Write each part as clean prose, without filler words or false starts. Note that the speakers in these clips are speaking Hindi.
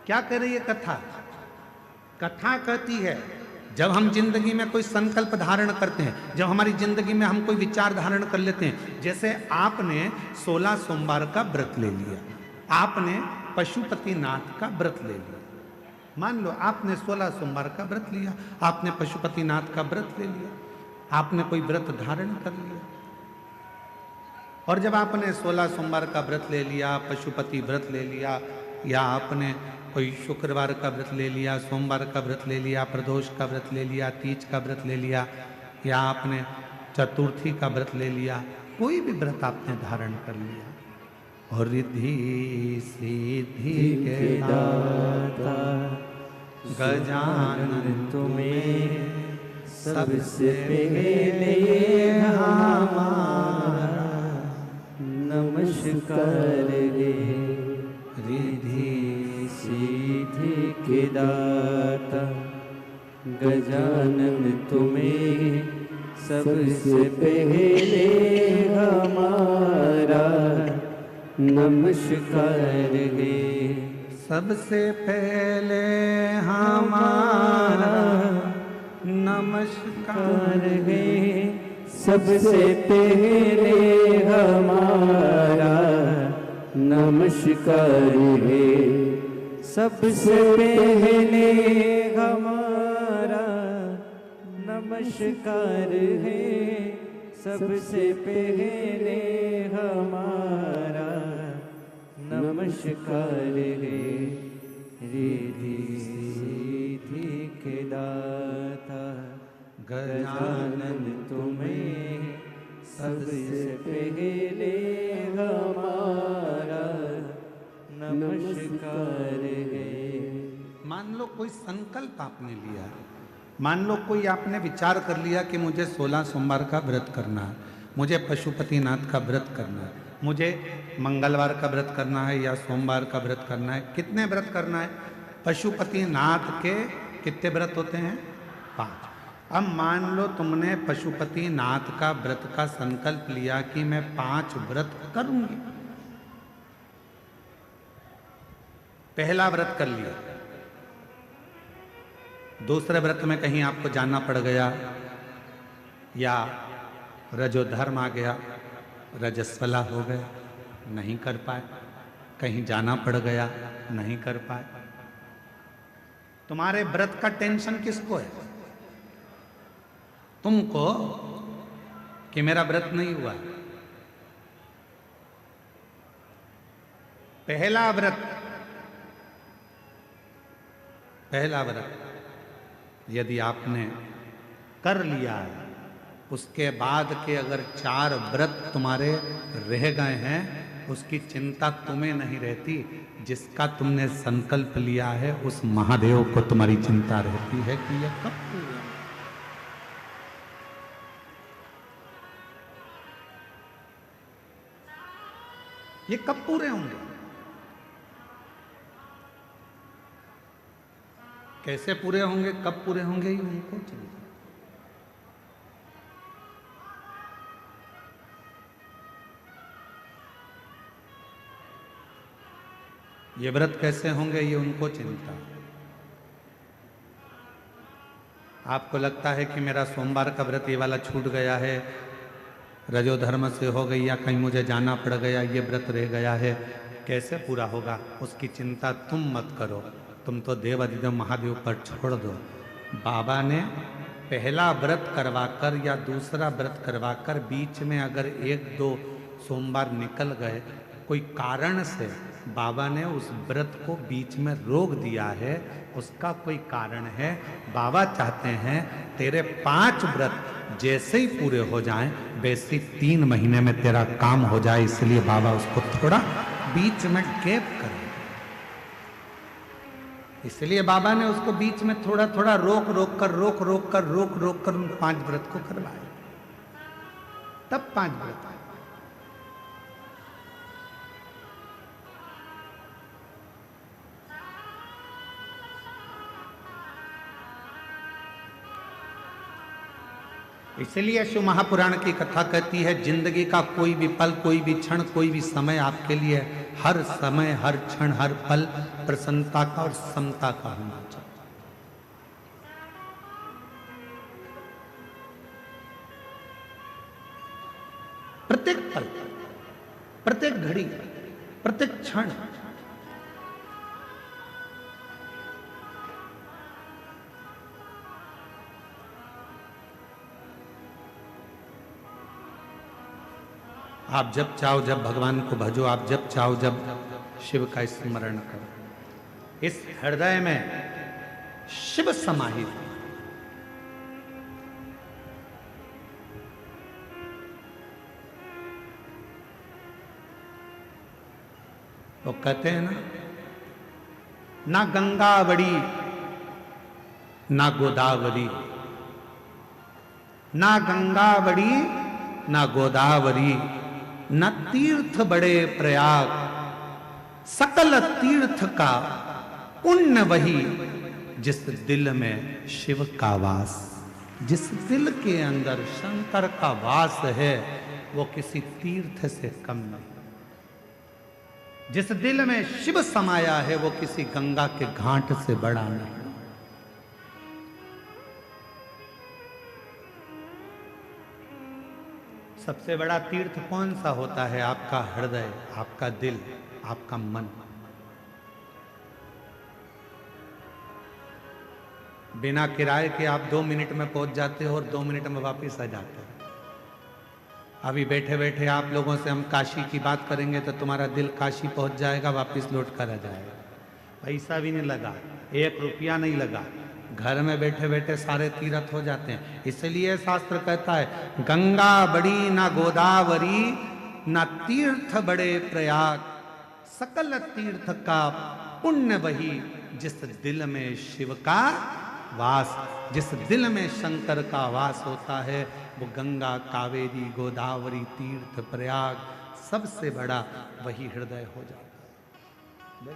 क्या कह रही है कथा? कथा कहती है जब हम जिंदगी में कोई संकल्प धारण करते हैं, जब हमारी जिंदगी में हम कोई विचार धारण कर लेते हैं, जैसे आपने 16 सोमवार का व्रत ले लिया, आपने पशुपतिनाथ का व्रत ले लिया। मान लो आपने 16 सोमवार का व्रत लिया, आपने पशुपतिनाथ का व्रत ले लिया, आपने कोई व्रत धारण कर लिया। और जब आपने 16 सोमवार का व्रत ले लिया, पशुपति व्रत ले लिया, या आपने कोई शुक्रवार का व्रत ले लिया, सोमवार का व्रत ले लिया, प्रदोष का व्रत ले लिया, तीज का व्रत ले लिया, या आपने चतुर्थी का व्रत ले लिया, कोई भी व्रत आपने धारण कर लिया, और रिद्धि सिद्धि के दाता गजानन तुम्हें सबसे पहले हमारा नमस्कार गे। रिद्धि सिद्धि के दाता गजानन तुम्हें सबसे पहले हमारा नमस्कार गे। सबसे पहले हमारा नमस्कार गे। सबसे पहले हमारा नमस्कार गे। सबसे पहले हमारा नमस्कार है। सबसे पहले हमारा नमस्कार है। रिद्धि सिद्धि के दाता गजानन तुम्हें सबसे पहले हमारा नमस्कार है। मान लो कोई संकल्प आपने लिया, मान लो कोई आपने विचार कर लिया कि मुझे 16 सोमवार का व्रत करना है, मुझे पशुपतिनाथ का व्रत करना है, मुझे मंगलवार का व्रत करना है या सोमवार का व्रत करना है। कितने व्रत करना है? पशुपतिनाथ के कितने व्रत होते हैं? 5। अब मान लो तुमने पशुपतिनाथ का व्रत का संकल्प लिया कि मैं 5 व्रत करूंगी। पहला व्रत कर लिया, दूसरे व्रत में कहीं आपको जाना पड़ गया या रजोधर्म आ गया, रजस्वला हो गए, नहीं कर पाए, कहीं जाना पड़ गया, नहीं कर पाए। तुम्हारे व्रत का टेंशन किसको है? तुमको कि मेरा व्रत नहीं हुआ। पहला व्रत यदि आपने कर लिया है, उसके बाद के अगर 4 व्रत तुम्हारे रह गए हैं, उसकी चिंता तुम्हें नहीं रहती। जिसका तुमने संकल्प लिया है उस महादेव को तुम्हारी चिंता रहती है कि यह कब पूरा। ये कब पूरे होंगे? कैसे पूरे होंगे, कब पूरे होंगे, ये उनको चिंता। ये व्रत कैसे होंगे, ये उनको चिंता। आपको लगता है कि मेरा सोमवार का व्रत ये वाला छूट गया है, रजोधर्म से हो गई, या कहीं मुझे जाना पड़ गया, ये व्रत रह गया है, कैसे पूरा होगा, उसकी चिंता तुम मत करो। तुम तो देव अधिदेव महादेव पर छोड़ दो। बाबा ने पहला व्रत करवाकर या दूसरा व्रत करवाकर बीच में अगर 1-2 सोमवार निकल गए, कोई कारण से बाबा ने उस व्रत को बीच में रोक दिया है, उसका कोई कारण है। बाबा चाहते हैं तेरे 5 व्रत जैसे ही पूरे हो जाएं, वैसे 3 महीने में तेरा काम हो जाए, इसलिए बाबा उसको थोड़ा बीच में गैप कर, इसलिए बाबा ने उसको बीच में थोड़ा थोड़ा रोक रोक कर उन 5 व्रत को करवाए, तब 5 व्रत आए। इसलिए शिव महापुराण की कथा कहती है, जिंदगी का कोई भी पल, कोई भी क्षण, कोई भी समय आपके लिए हर समय, हर क्षण, हर पल प्रसन्नता का और समता का होना चाहिए। प्रत्येक पल, प्रत्येक घड़ी, प्रत्येक क्षण आप जब चाहो जब भगवान को भजो, आप जब चाहो जब शिव का स्मरण करो। इस हृदय में शिव समाहित है। तो कहते हैं ना गंगा बड़ी ना गोदावरी, ना गंगा बड़ी ना गोदावरी, न तीर्थ बड़े प्रयाग, सकल तीर्थ का पुण्य वही, जिस दिल में शिव का वास। जिस दिल के अंदर शंकर का वास है वो किसी तीर्थ से कम नहीं। जिस दिल में शिव समाया है वो किसी गंगा के घाट से बड़ा नहीं। सबसे बड़ा तीर्थ कौन सा होता है? आपका हृदय, आपका दिल, आपका मन। बिना किराए के आप 2 मिनट में पहुंच जाते हो और 2 मिनट में वापस आ जाते हो। अभी बैठे बैठे आप लोगों से हम काशी की बात करेंगे तो तुम्हारा दिल काशी पहुंच जाएगा, वापस लौट कर आ जाएगा। पैसा भी नहीं लगा, 1 रुपया नहीं लगा, घर में बैठे बैठे सारे तीर्थ हो जाते हैं। इसलिए शास्त्र कहता है, गंगा बड़ी ना गोदावरी, ना तीर्थ बड़े प्रयाग, सकल तीर्थ का पुण्य वही, जिस दिल में शिव का वास। जिस दिल में शंकर का वास होता है वो गंगा, कावेरी, गोदावरी, तीर्थ, प्रयाग सबसे बड़ा वही हृदय हो जाता है।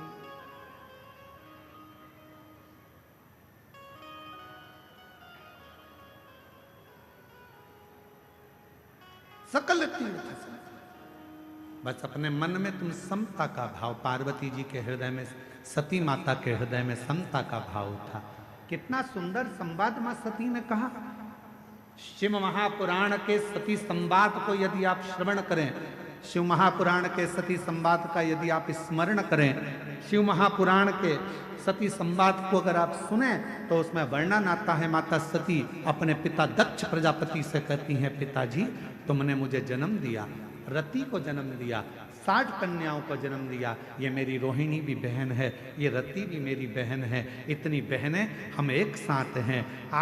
सकल तीर्थ से बस अपने मन में तुम समता का भाव, पार्वती जी के हृदय में, सती माता के हृदय में समता का भाव था। कितना सुंदर संवाद मां सती ने कहा। शिव महापुराण के सती संवाद को यदि आप श्रवण करें, शिव महापुराण के सती संवाद का यदि आप स्मरण करें, शिव महापुराण के सती संवाद को अगर आप सुने तो उसमें वर्णन आता है, माता सती अपने पिता दक्ष प्रजापति से कहती हैं, पिताजी तुमने मुझे जन्म दिया, रति को जन्म दिया, 60 कन्याओं को जन्म दिया, ये मेरी रोहिणी भी बहन है, ये रति भी मेरी बहन है, इतनी बहनें हम एक साथ हैं। आप